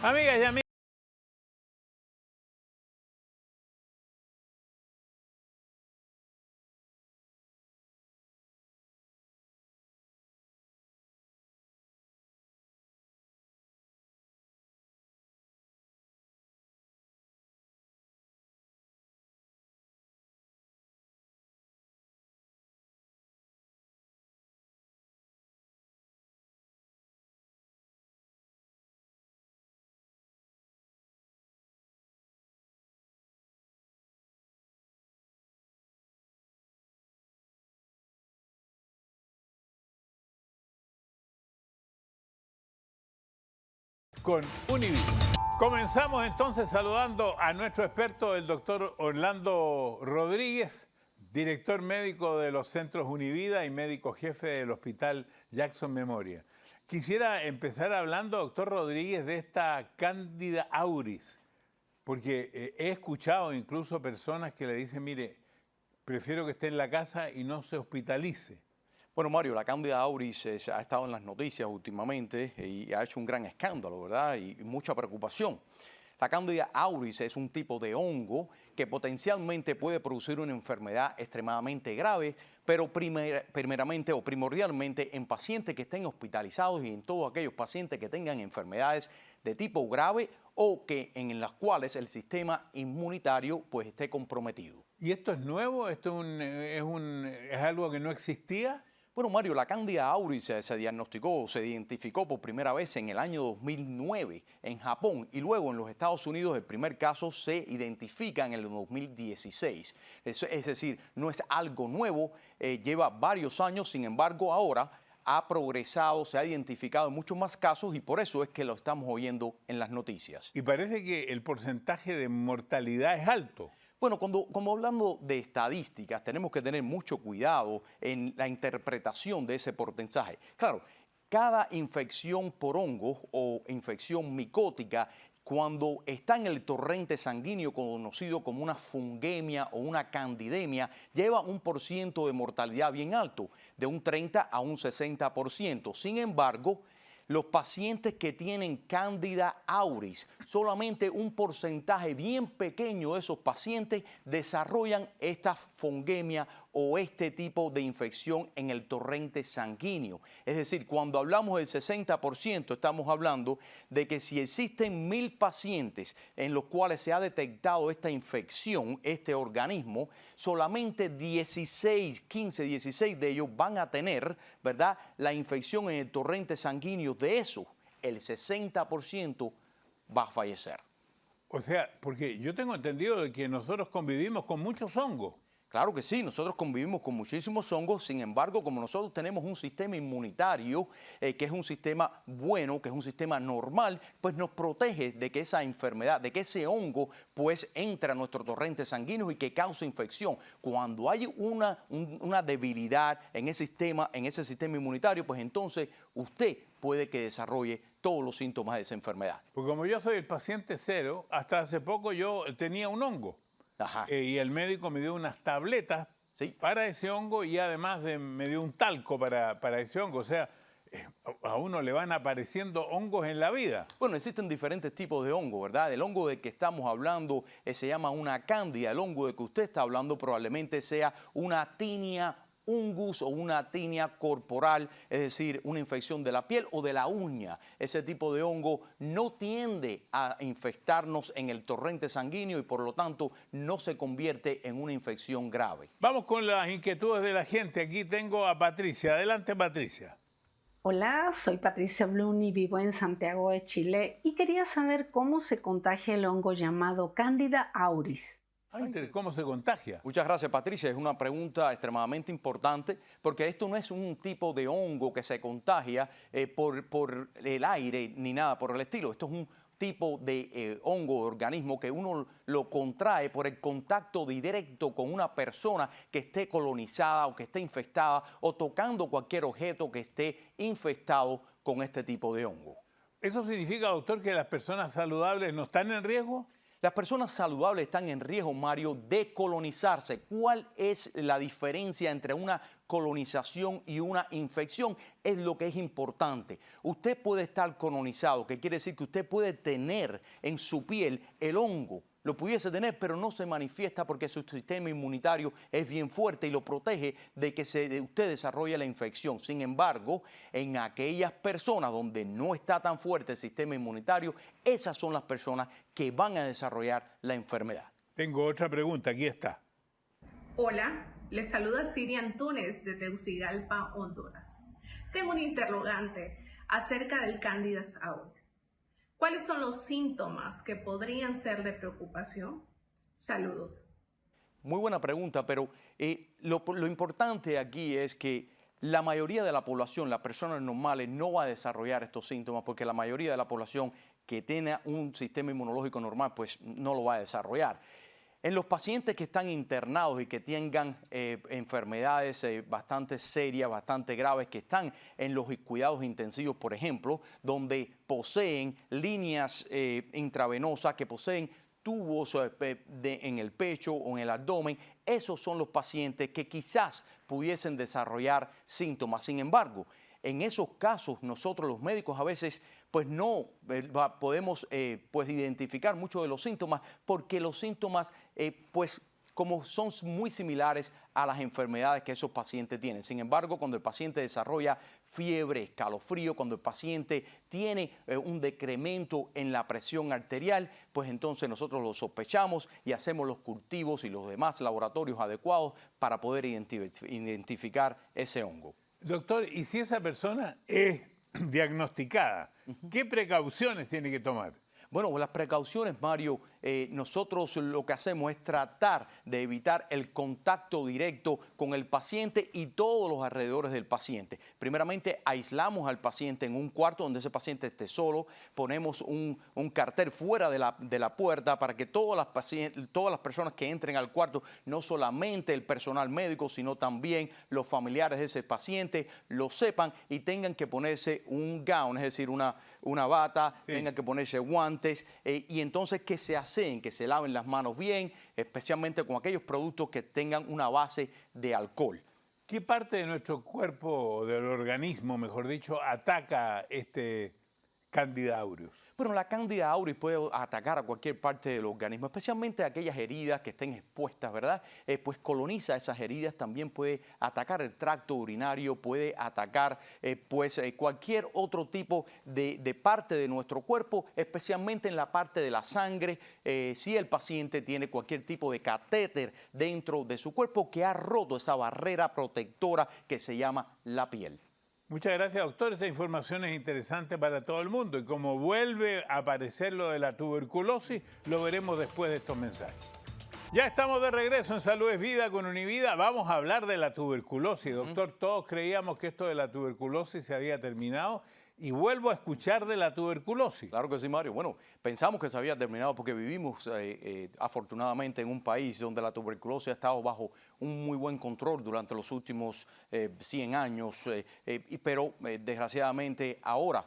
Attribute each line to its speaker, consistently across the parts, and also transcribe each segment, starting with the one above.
Speaker 1: Amigas y amigos, con Univisión. Comenzamos entonces saludando a nuestro experto, el doctor Orlando Rodríguez, director médico de los centros Univida y médico jefe del Hospital Jackson Memorial. Quisiera empezar hablando, doctor Rodríguez, de esta Cándida auris, porque he escuchado incluso personas que le dicen, mire, prefiero que esté en la casa y no se hospitalice.
Speaker 2: Bueno, Mario, la Cándida auris ha estado en las noticias últimamente y ha hecho un gran escándalo, ¿verdad? Y mucha preocupación. La Cándida auris es un tipo de hongo que potencialmente puede producir una enfermedad extremadamente grave, pero primeramente o primordialmente en pacientes que estén hospitalizados y en todos aquellos pacientes que tengan enfermedades de tipo grave o que en las cuales el sistema inmunitario pues esté comprometido.
Speaker 1: ¿Y esto es nuevo? ¿Esto es algo que no existía?
Speaker 2: Bueno, Mario, la Cándida auris se diagnosticó, se identificó por primera vez en el año 2009 en Japón y luego en los Estados Unidos el primer caso se identifica en el 2016. Es decir, no es algo nuevo, lleva varios años, sin embargo ahora ha progresado, se ha identificado en muchos más casos y por eso es que lo estamos oyendo en las noticias.
Speaker 1: Y parece que el porcentaje de mortalidad es alto.
Speaker 2: Bueno, como hablando de estadísticas, tenemos que tener mucho cuidado en la interpretación de ese porcentaje. Claro, cada infección por hongo o infección micótica, cuando está en el torrente sanguíneo conocido como una fungemia o una candidemia, lleva un porcentaje de mortalidad bien alto, de un 30 a un 60%. Sin embargo, los pacientes que tienen Cándida auris, solamente un porcentaje bien pequeño de esos pacientes desarrollan esta fungemia o este tipo de infección en el torrente sanguíneo. Es decir, cuando hablamos del 60%, estamos hablando de que si existen 1000 pacientes en los cuales se ha detectado esta infección, este organismo, solamente 16 de ellos van a tener, ¿verdad?, la infección en el torrente sanguíneo. De eso, el 60% va a fallecer.
Speaker 1: O sea, porque yo tengo entendido de que nosotros convivimos con muchos hongos.
Speaker 2: Claro que sí, nosotros convivimos con muchísimos hongos, sin embargo, como nosotros tenemos un sistema inmunitario, que es un sistema bueno, que es un sistema normal, pues nos protege de que esa enfermedad, de que ese hongo, pues entre a nuestro torrente sanguíneo y que cause infección. Cuando hay una debilidad en ese sistema inmunitario, pues entonces usted puede que desarrolle todos los síntomas de esa enfermedad.
Speaker 1: Porque como yo soy el paciente cero, hasta hace poco yo tenía un hongo. Y el médico me dio unas tabletas para ese hongo y además me dio un talco para ese hongo. O sea, a uno le van apareciendo hongos en la vida.
Speaker 2: Bueno, existen diferentes tipos de hongo, ¿verdad? El hongo de que estamos hablando se llama una cándida. El hongo de que usted está hablando probablemente sea una tinea ungus o una tinea corporal, es decir, una infección de la piel o de la uña. Ese tipo de hongo no tiende a infectarnos en el torrente sanguíneo y por lo tanto no se convierte en una infección grave.
Speaker 1: Vamos con las inquietudes de la gente. Aquí tengo a Patricia. Adelante, Patricia.
Speaker 3: Hola, soy Patricia Blum y vivo en Santiago de Chile y quería saber cómo se contagia el hongo llamado Cándida auris.
Speaker 1: ¿Cómo se contagia?
Speaker 2: Muchas gracias, Patricia. Es una pregunta extremadamente importante porque esto no es un tipo de hongo que se contagia por el aire ni nada por el estilo. Esto es un tipo de hongo, organismo que uno lo contrae por el contacto directo con una persona que esté colonizada o que esté infectada o tocando cualquier objeto que esté infectado con este tipo de hongo.
Speaker 1: ¿Eso significa, doctor, que las personas saludables no están en riesgo?
Speaker 2: Las personas saludables están en riesgo, Mario, de colonizarse. ¿Cuál es la diferencia entre una colonización y una infección? Es lo que es importante. Usted puede estar colonizado, que quiere decir que usted puede tener en su piel el hongo. Lo pudiese tener, pero no se manifiesta porque su sistema inmunitario es bien fuerte y lo protege de que usted desarrolle la infección. Sin embargo, en aquellas personas donde no está tan fuerte el sistema inmunitario, esas son las personas que van a desarrollar la enfermedad.
Speaker 1: Tengo otra pregunta, aquí está.
Speaker 4: Hola, les saluda Siria Antunes de Tegucigalpa, Honduras. Tengo un interrogante acerca del Candida auris. ¿Cuáles son los síntomas que podrían ser de preocupación? Saludos.
Speaker 2: Muy buena pregunta, pero lo importante aquí es que la mayoría de la población, las personas normales, no va a desarrollar estos síntomas porque la mayoría de la población que tiene un sistema inmunológico normal, pues no lo va a desarrollar. En los pacientes que están internados y que tengan enfermedades bastante serias, bastante graves, que están en los cuidados intensivos, por ejemplo, donde poseen líneas intravenosas, que poseen tubos en el pecho o en el abdomen, esos son los pacientes que quizás pudiesen desarrollar síntomas. Sin embargo, en esos casos nosotros los médicos a veces pues no podemos pues identificar muchos de los síntomas porque los síntomas pues como son muy similares a las enfermedades que esos pacientes tienen. Sin embargo, cuando el paciente desarrolla fiebre, escalofrío, cuando el paciente tiene un decremento en la presión arterial, pues entonces nosotros lo sospechamos y hacemos los cultivos y los demás laboratorios adecuados para poder identificar ese hongo.
Speaker 1: Doctor, ¿y si esa persona es diagnosticada, qué precauciones tiene que tomar?
Speaker 2: Bueno, las precauciones, Mario, nosotros lo que hacemos es tratar de evitar el contacto directo con el paciente y todos los alrededores del paciente. Primeramente, aislamos al paciente en un cuarto donde ese paciente esté solo, ponemos un cartel fuera de la puerta para que todas las personas que entren al cuarto, no solamente el personal médico, sino también los familiares de ese paciente, lo sepan y tengan que ponerse un gown, es decir, una bata, sí, tengan que ponerse guantes y entonces que se que se laven las manos bien, especialmente con aquellos productos que tengan una base de alcohol.
Speaker 1: ¿Qué parte de nuestro cuerpo, del organismo, mejor dicho, ataca este Candida auris?
Speaker 2: Bueno, la Candida auris puede atacar a cualquier parte del organismo, especialmente aquellas heridas que estén expuestas, ¿verdad? Pues coloniza esas heridas, también puede atacar el tracto urinario, puede atacar cualquier otro tipo de parte de nuestro cuerpo, especialmente en la parte de la sangre, si el paciente tiene cualquier tipo de catéter dentro de su cuerpo que ha roto esa barrera protectora que se llama la piel.
Speaker 1: Muchas gracias, doctor. Esta información es interesante para todo el mundo y como vuelve a aparecer lo de la tuberculosis, lo veremos después de estos mensajes. Ya estamos de regreso en Salud es Vida con Univida. Vamos a hablar de la tuberculosis. Doctor, todos creíamos que esto de la tuberculosis se había terminado y vuelvo a escuchar de la tuberculosis.
Speaker 2: Claro que sí, Mario. Bueno, pensamos que se había terminado porque vivimos afortunadamente en un país donde la tuberculosis ha estado bajo un muy buen control durante los últimos 100 años, pero desgraciadamente ahora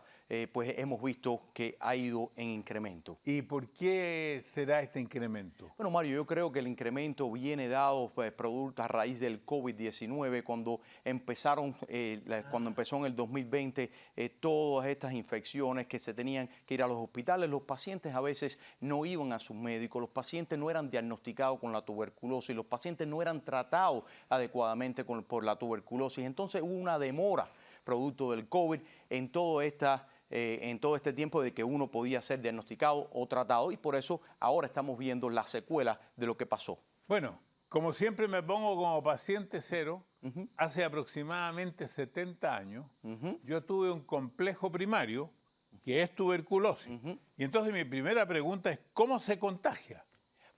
Speaker 2: pues hemos visto que ha ido en incremento.
Speaker 1: ¿Y por qué será este incremento?
Speaker 2: Bueno, Mario, yo creo que el incremento viene dado producto a raíz del COVID-19, cuando empezó en el 2020 todas estas infecciones que se tenían que ir a los hospitales. Los pacientes a veces no iban a sus médicos, los pacientes no eran diagnosticados con la tuberculosis, los pacientes no eran tratados adecuadamente por la tuberculosis. Entonces hubo una demora producto del COVID en todo este tiempo de que uno podía ser diagnosticado o tratado y por eso ahora estamos viendo las secuelas de lo que pasó.
Speaker 1: Bueno, como siempre me pongo como paciente cero, hace aproximadamente 70 años yo tuve un complejo primario que es tuberculosis. Y entonces mi primera pregunta es, ¿cómo se contagia?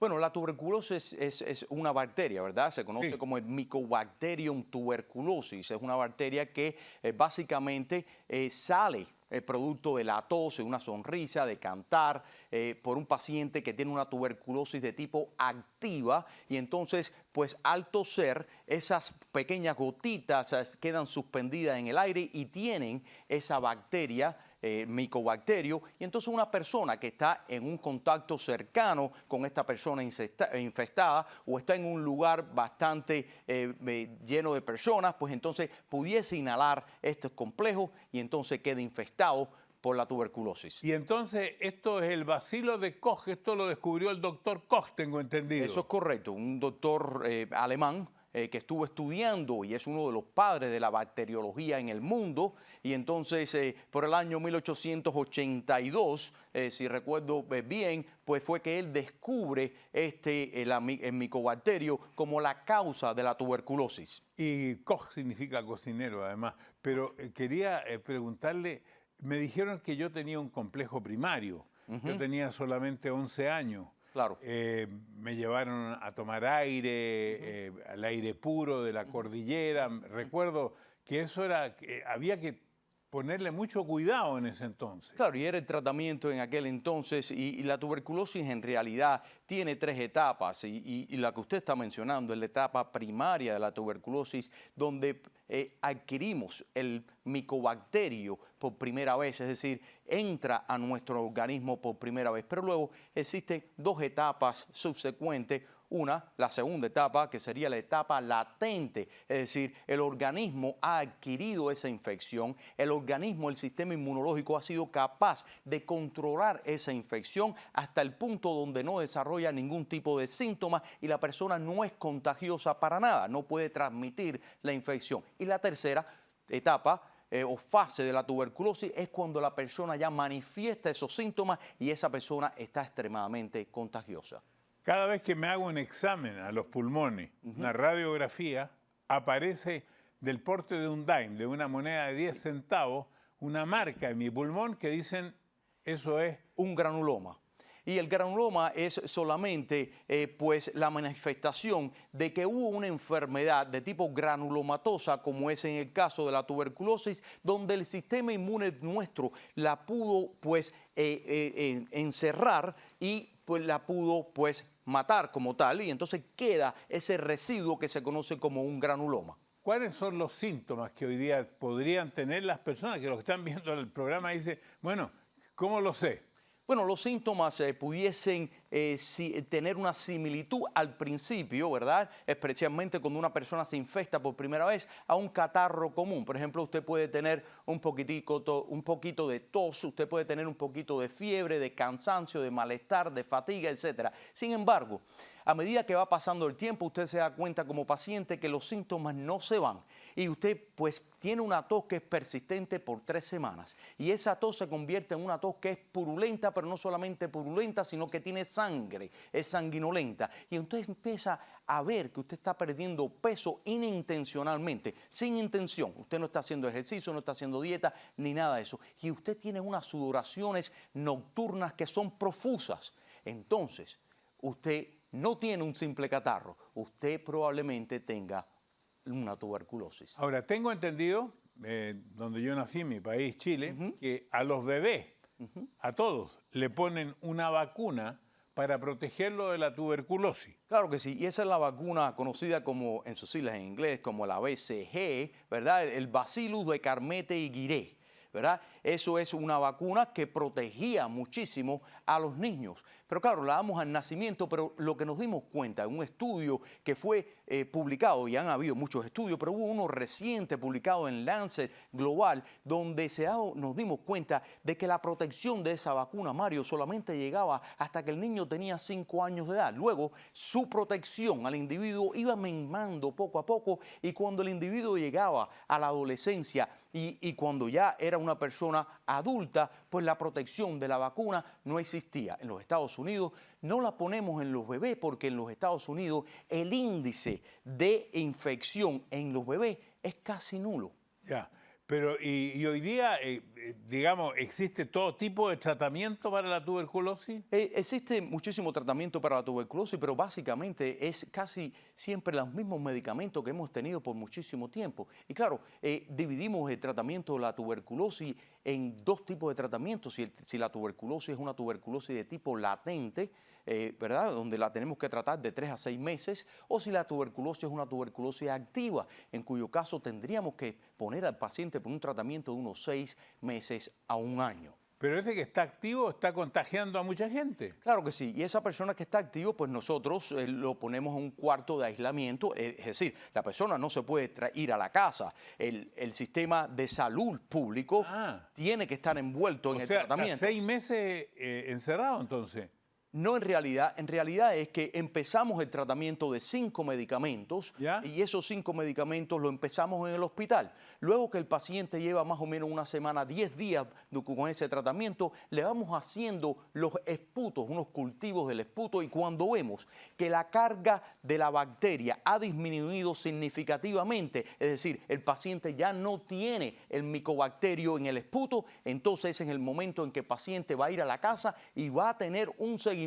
Speaker 2: Bueno, la tuberculosis es una bacteria, ¿verdad? Se conoce como el Mycobacterium tuberculosis. Es una bacteria que básicamente sale producto de la tos, de una sonrisa, de cantar, por un paciente que tiene una tuberculosis de tipo activa y entonces, pues al toser, esas pequeñas gotitas quedan suspendidas en el aire y tienen esa bacteria micobacterio, y entonces una persona que está en un contacto cercano con esta persona infestada o está en un lugar bastante lleno de personas, pues entonces pudiese inhalar estos complejos y entonces quede infestado por la tuberculosis.
Speaker 1: Y entonces esto es el bacilo de Koch, esto lo descubrió el doctor Koch, tengo entendido.
Speaker 2: Eso es correcto, un doctor alemán que estuvo estudiando y es uno de los padres de la bacteriología en el mundo, y entonces por el año 1882, si recuerdo bien, pues fue que él descubre el micobacterio como la causa de la tuberculosis.
Speaker 1: Y Koch significa cocinero además, pero quería preguntarle, me dijeron que yo tenía un complejo primario, yo tenía solamente 11 años.
Speaker 2: Claro.
Speaker 1: Me llevaron a tomar aire, al aire puro de la cordillera. Recuerdo que eso era, había que ponerle mucho cuidado en ese entonces.
Speaker 2: Claro, y era el tratamiento en aquel entonces, y la tuberculosis en realidad tiene 3 etapas, y la que usted está mencionando es la etapa primaria de la tuberculosis, donde adquirimos el micobacterio por primera vez, es decir, entra a nuestro organismo por primera vez, pero luego existen 2 etapas subsecuentes. Una, la segunda etapa, que sería la etapa latente, es decir, el organismo ha adquirido esa infección, el organismo, el sistema inmunológico ha sido capaz de controlar esa infección hasta el punto donde no desarrolla ningún tipo de síntomas y la persona no es contagiosa para nada, no puede transmitir la infección. Y la tercera etapa o fase de la tuberculosis es cuando la persona ya manifiesta esos síntomas y esa persona está extremadamente contagiosa.
Speaker 1: Cada vez que me hago un examen a los pulmones, una radiografía, aparece del porte de un dime, de una moneda de 10 centavos, una marca en mi pulmón que dicen eso es
Speaker 2: un granuloma. Y el granuloma es solamente pues la manifestación de que hubo una enfermedad de tipo granulomatosa, como es en el caso de la tuberculosis, donde el sistema inmune nuestro la pudo pues encerrar y pues la pudo pues matar como tal, y entonces queda ese residuo que se conoce como un granuloma.
Speaker 1: ¿Cuáles son los síntomas que hoy día podrían tener las personas que lo que están viendo el programa dicen, bueno, ¿cómo lo sé?
Speaker 2: Bueno, los síntomas pudiesen tener una similitud al principio, ¿verdad? Especialmente cuando una persona se infecta por primera vez a un catarro común. Por ejemplo, usted puede tener un poquito de tos, usted puede tener un poquito de fiebre, de cansancio, de malestar, de fatiga, etc. Sin embargo, a medida que va pasando el tiempo, usted se da cuenta como paciente que los síntomas no se van y usted pues tiene una tos que es persistente por 3 semanas y esa tos se convierte en una tos que es purulenta, pero no solamente purulenta, sino que tiene sangre, es sanguinolenta, y entonces empieza a ver que usted está perdiendo peso inintencionalmente, sin intención. Usted no está haciendo ejercicio, no está haciendo dieta, ni nada de eso, y usted tiene unas sudoraciones nocturnas que son profusas. Entonces, usted no tiene un simple catarro, usted probablemente tenga una tuberculosis.
Speaker 1: Ahora, tengo entendido, donde yo nací, en mi país, Chile, que a los bebés, a todos, le ponen una vacuna para protegerlo de la tuberculosis.
Speaker 2: Claro que sí, y esa es la vacuna conocida como, en sus siglas en inglés, como la BCG, ¿verdad? El Bacillus de Charmette-Guérin, ¿verdad? Eso es una vacuna que protegía muchísimo a los niños. Pero claro, la damos al nacimiento, pero lo que nos dimos cuenta en un estudio que fue publicado, y han habido muchos estudios, pero hubo uno reciente publicado en Lancet Global, donde nos dimos cuenta de que la protección de esa vacuna, Mario, solamente llegaba hasta que el niño tenía 5 años de edad. Luego, su protección al individuo iba menguando poco a poco, y cuando el individuo llegaba a la adolescencia y cuando ya era una persona adulta, pues la protección de la vacuna no existía. En los Estados Unidos no la ponemos en los bebés porque en los Estados Unidos el índice de infección en los bebés es casi nulo.
Speaker 1: Ya, pero y hoy día, digamos, ¿existe todo tipo de tratamiento para la tuberculosis?
Speaker 2: Existe muchísimo tratamiento para la tuberculosis, pero básicamente es casi siempre los mismos medicamentos que hemos tenido por muchísimo tiempo. Y claro, dividimos el tratamiento de la tuberculosis en dos tipos de tratamientos. Si la tuberculosis es una tuberculosis de tipo latente, ¿verdad? Donde la tenemos que tratar de 3 a 6 meses, o si la tuberculosis es una tuberculosis activa, en cuyo caso tendríamos que poner al paciente por un tratamiento de unos 6 meses a 1 año.
Speaker 1: Pero ese que está activo está contagiando a mucha gente.
Speaker 2: Claro que sí, y esa persona que está activo, pues nosotros lo ponemos en un cuarto de aislamiento, es decir, la persona no se puede ir a la casa. El sistema de salud público tiene que estar envuelto en el tratamiento.
Speaker 1: O sea, 6 meses encerrado entonces.
Speaker 2: No, en realidad es que empezamos el tratamiento de 5 medicamentos.
Speaker 1: ¿Ya?
Speaker 2: Y esos 5 medicamentos lo empezamos en el hospital. Luego que el paciente lleva más o menos una semana, 10 días con ese tratamiento, le vamos haciendo los esputos, unos cultivos del esputo, y cuando vemos que la carga de la bacteria ha disminuido significativamente, es decir, el paciente ya no tiene el micobacterio en el esputo, entonces ese es el momento en que el paciente va a ir a la casa y va a tener un seguimiento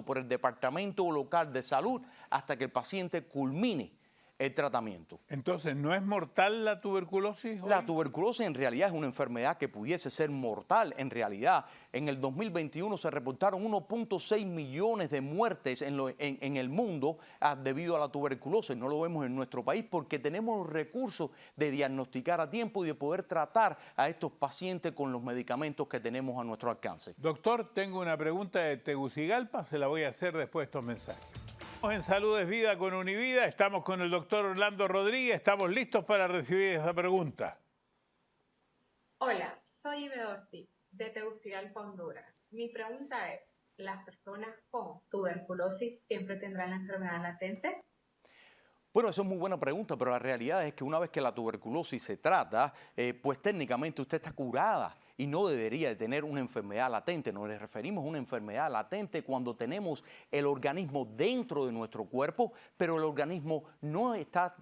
Speaker 2: por el Departamento Local de Salud hasta que el paciente culmine el tratamiento.
Speaker 1: Entonces, ¿no es mortal la tuberculosis hoy?
Speaker 2: La tuberculosis en realidad es una enfermedad que pudiese ser mortal. En realidad, en el 2021 se reportaron 1.6 millones de muertes en el mundo debido a la tuberculosis. No lo vemos en nuestro país porque tenemos los recursos de diagnosticar a tiempo y de poder tratar a estos pacientes con los medicamentos que tenemos a nuestro alcance.
Speaker 1: Doctor, tengo una pregunta de Tegucigalpa, se la voy a hacer después de estos mensajes. En Salud es Vida con Univida, estamos con el doctor Orlando Rodríguez, estamos listos para recibir esa pregunta.
Speaker 5: Hola, soy Ibe Ortiz, de Tegucigalpa, Honduras. Mi pregunta es, ¿las personas con tuberculosis siempre tendrán la enfermedad latente?
Speaker 2: Bueno, eso es muy buena pregunta, pero la realidad es que una vez que la tuberculosis se trata, pues técnicamente usted está curada y no debería de tener una enfermedad latente. Nos referimos a una enfermedad latente cuando tenemos el organismo dentro de nuestro cuerpo, pero el organismo no está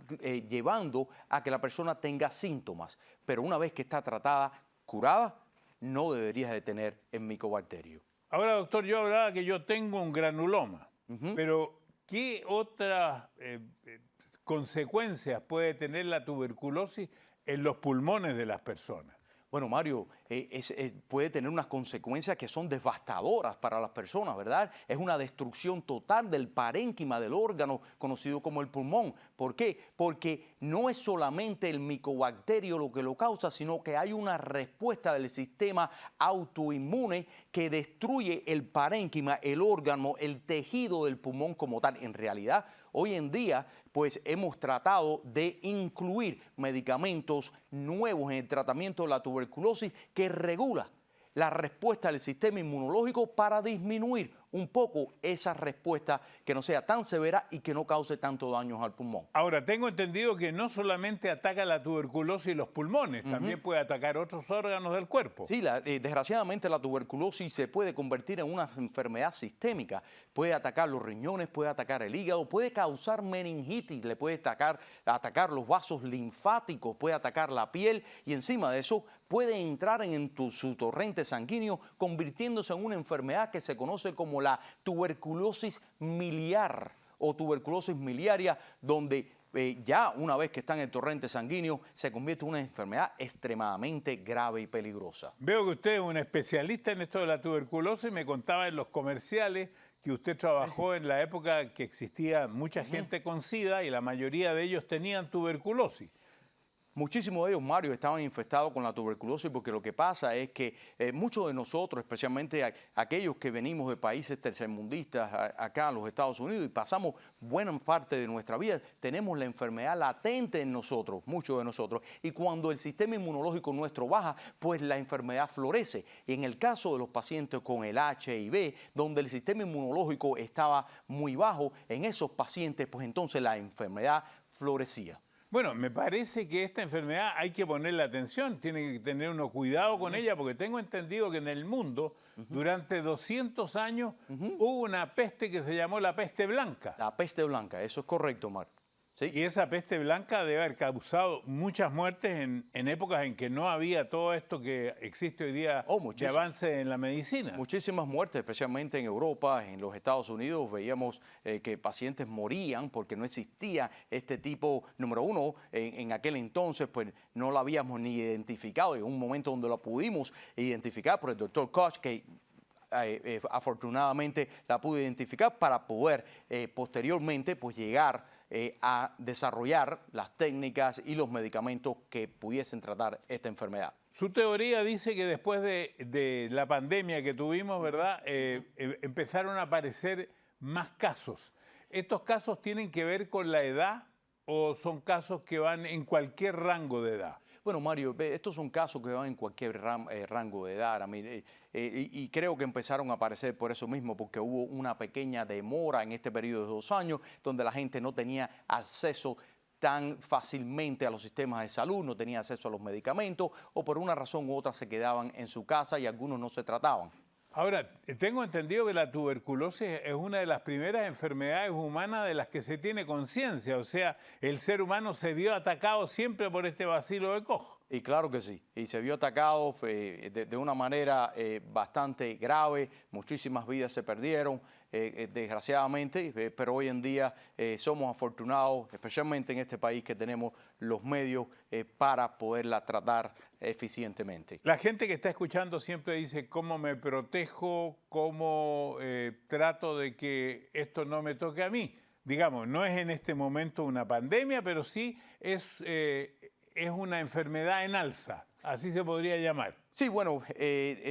Speaker 2: llevando a que la persona tenga síntomas. Pero una vez que está tratada, curada, no debería de tener el micobacterio.
Speaker 1: Ahora, doctor, yo hablaba que yo tengo un granuloma, pero ¿qué otras consecuencias puede tener la tuberculosis en los pulmones de las personas?
Speaker 2: Bueno, Mario, puede tener unas consecuencias que son devastadoras para las personas, ¿verdad? Es una destrucción total del parénquima del órgano conocido como el pulmón. ¿Por qué? Porque no es solamente el micobacterio lo que lo causa, sino que hay una respuesta del sistema autoinmune que destruye el parénquima, el órgano, el tejido del pulmón como tal. En realidad, hoy en día, pues hemos tratado de incluir medicamentos nuevos en el tratamiento de la tuberculosis que regula la respuesta del sistema inmunológico para disminuir un poco esa respuesta que no sea tan severa y que no cause tanto daño al pulmón.
Speaker 1: Ahora, tengo entendido que no solamente ataca la tuberculosis los pulmones, también puede atacar otros órganos del cuerpo.
Speaker 2: Sí, desgraciadamente la tuberculosis se puede convertir en una enfermedad sistémica. Puede atacar los riñones, puede atacar el hígado, puede causar meningitis, le puede atacar los vasos linfáticos, puede atacar la piel y encima de eso puede entrar en su torrente sanguíneo, convirtiéndose en una enfermedad que se conoce como la tuberculosis miliar o tuberculosis miliaria, donde ya una vez que está en el torrente sanguíneo se convierte en una enfermedad extremadamente grave y peligrosa.
Speaker 1: Veo que usted es un especialista en esto de la tuberculosis, me contaba en los comerciales que usted trabajó en la época que existía mucha gente con SIDA y la mayoría de ellos tenían tuberculosis.
Speaker 2: Muchísimos de ellos, Mario, estaban infectados con la tuberculosis porque lo que pasa es que muchos de nosotros, especialmente aquellos que venimos de países tercermundistas acá a los Estados Unidos y pasamos buena parte de nuestra vida, tenemos la enfermedad latente en nosotros, muchos de nosotros, y cuando el sistema inmunológico nuestro baja, pues la enfermedad florece. Y en el caso de los pacientes con el HIV, donde el sistema inmunológico estaba muy bajo, en esos pacientes, pues entonces la enfermedad florecía.
Speaker 1: Bueno, me parece que esta enfermedad hay que ponerle atención, tiene que tener uno cuidado con ella, porque tengo entendido que en el mundo, durante 200 años, hubo una peste que se llamó la peste blanca.
Speaker 2: La peste blanca, eso es correcto, Mar. Sí.
Speaker 1: Y esa peste blanca debe haber causado muchas muertes en épocas en que no había todo esto que existe hoy día de
Speaker 2: Muchísimas.
Speaker 1: avance en la medicina.
Speaker 2: Muchísimas muertes, especialmente en Europa, en los Estados Unidos. Veíamos que pacientes morían porque no existía este tipo, número uno, en aquel entonces pues no lo habíamos ni identificado. En un momento donde lo pudimos identificar por el doctor Koch, que afortunadamente la pudo identificar para poder posteriormente pues llegar a desarrollar las técnicas y los medicamentos que pudiesen tratar esta enfermedad.
Speaker 1: Su teoría dice que después de la pandemia que tuvimos, ¿verdad? Empezaron a aparecer más casos. ¿Estos casos tienen que ver con la edad o son casos que van en cualquier rango de edad?
Speaker 2: Bueno, Mario, estos son casos que van en cualquier rango de edad. Y creo que empezaron a aparecer por eso mismo, porque hubo una pequeña demora en este periodo de 2 años, donde la gente no tenía acceso tan fácilmente a los sistemas de salud, no tenía acceso a los medicamentos, o por una razón u otra se quedaban en su casa y algunos no se trataban.
Speaker 1: Ahora, tengo entendido que la tuberculosis es una de las primeras enfermedades humanas de las que se tiene conciencia. O sea, el ser humano se vio atacado siempre por este bacilo de Koch.
Speaker 2: Y claro que sí, y se vio atacado de una manera bastante grave, muchísimas vidas se perdieron, desgraciadamente, pero hoy en día somos afortunados, especialmente en este país, que tenemos los medios para poderla tratar eficientemente.
Speaker 1: La gente que está escuchando siempre dice, ¿cómo me protejo? ¿Cómo trato de que esto no me toque a mí? Digamos, no es en este momento una pandemia, pero sí es una enfermedad en alza, así se podría llamar.
Speaker 2: Sí, bueno,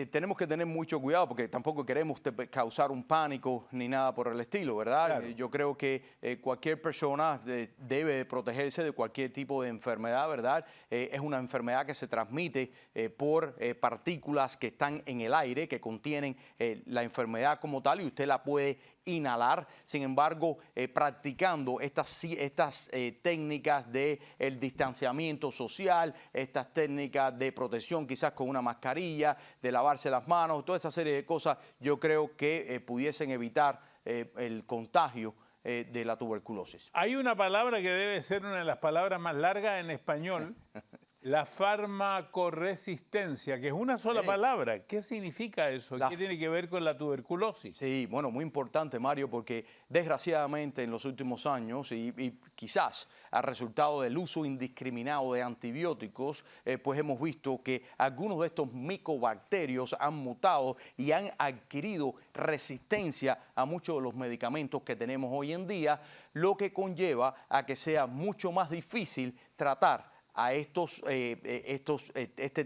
Speaker 2: tenemos que tener mucho cuidado porque tampoco queremos causar un pánico ni nada por el estilo, ¿verdad?
Speaker 1: Claro.
Speaker 2: Yo creo que cualquier persona debe de protegerse de cualquier tipo de enfermedad, ¿verdad? Es una enfermedad que se transmite por partículas que están en el aire, que contienen la enfermedad como tal, y usted la puede inhalar. Sin embargo, practicando estas técnicas de el distanciamiento social, estas técnicas de protección, quizás con una mascarilla, de lavarse las manos, toda esa serie de cosas, yo creo que pudiesen evitar el contagio de la tuberculosis.
Speaker 1: Hay una palabra que debe ser una de las palabras más largas en español, la farmacoresistencia, que es una sola palabra. ¿Qué significa eso? ¿Qué tiene que ver con la tuberculosis?
Speaker 2: Sí, bueno, muy importante, Mario, porque desgraciadamente en los últimos años y quizás a resultado del uso indiscriminado de antibióticos, pues hemos visto que algunos de estos micobacterios han mutado y han adquirido resistencia a muchos de los medicamentos que tenemos hoy en día, lo que conlleva a que sea mucho más difícil tratar a este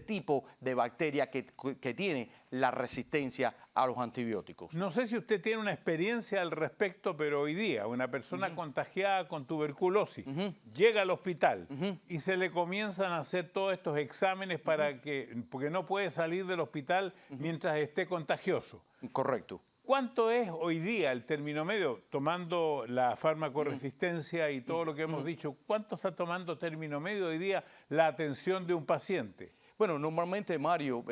Speaker 2: tipo de bacteria que tiene la resistencia a los antibióticos.
Speaker 1: No sé si usted tiene una experiencia al respecto, pero hoy día una persona contagiada con tuberculosis llega al hospital y se le comienzan a hacer todos estos exámenes porque no puede salir del hospital mientras esté contagioso.
Speaker 2: Correcto.
Speaker 1: ¿Cuánto es hoy día el término medio, tomando la farmacoresistencia y todo lo que hemos dicho, cuánto está tomando término medio hoy día la atención de un paciente?
Speaker 2: Bueno, normalmente, Mario,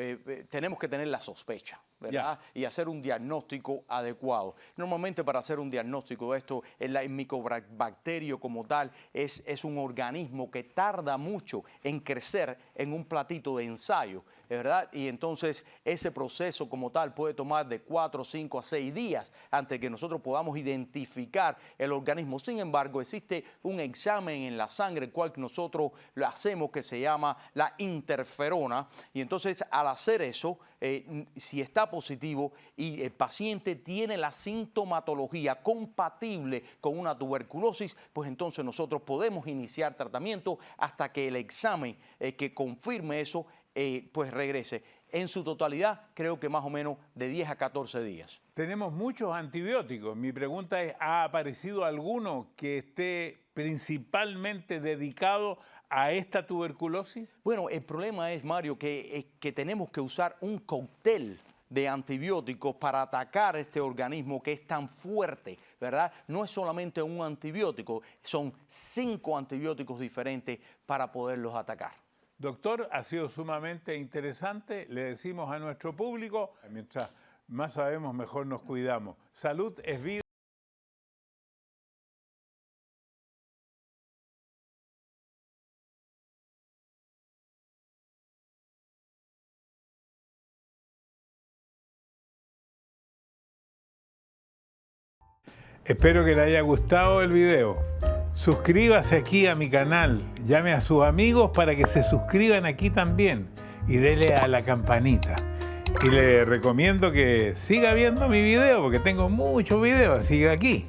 Speaker 2: tenemos que tener la sospecha, ¿verdad? Y hacer un diagnóstico adecuado. Normalmente para hacer un diagnóstico de esto, el micobacterio como tal es un organismo que tarda mucho en crecer en un platito de ensayo, ¿verdad? Y entonces ese proceso como tal puede tomar de 4, 5 a 6 días antes que nosotros podamos identificar el organismo. Sin embargo, existe un examen en la sangre, el cual nosotros lo hacemos, que se llama la interferona. Y entonces al hacer eso, si está positivo y el paciente tiene la sintomatología compatible con una tuberculosis, pues entonces nosotros podemos iniciar tratamiento hasta que el examen que confirme eso pues regrese. En su totalidad, creo que más o menos de 10 a 14 días.
Speaker 1: Tenemos muchos antibióticos. Mi pregunta es, ¿ha aparecido alguno que esté principalmente dedicado a esta tuberculosis?
Speaker 2: Bueno, el problema es, Mario, que tenemos que usar un cóctel de antibióticos para atacar este organismo que es tan fuerte, ¿verdad? No es solamente un antibiótico, son 5 antibióticos diferentes para poderlos atacar.
Speaker 1: Doctor, ha sido sumamente interesante. Le decimos a nuestro público, mientras más sabemos, mejor nos cuidamos. Salud es vida. Espero que le haya gustado el video. Suscríbase aquí a mi canal, llame a sus amigos para que se suscriban aquí también y dele a la campanita. Y le recomiendo que siga viendo mi video porque tengo muchos videos, siga aquí.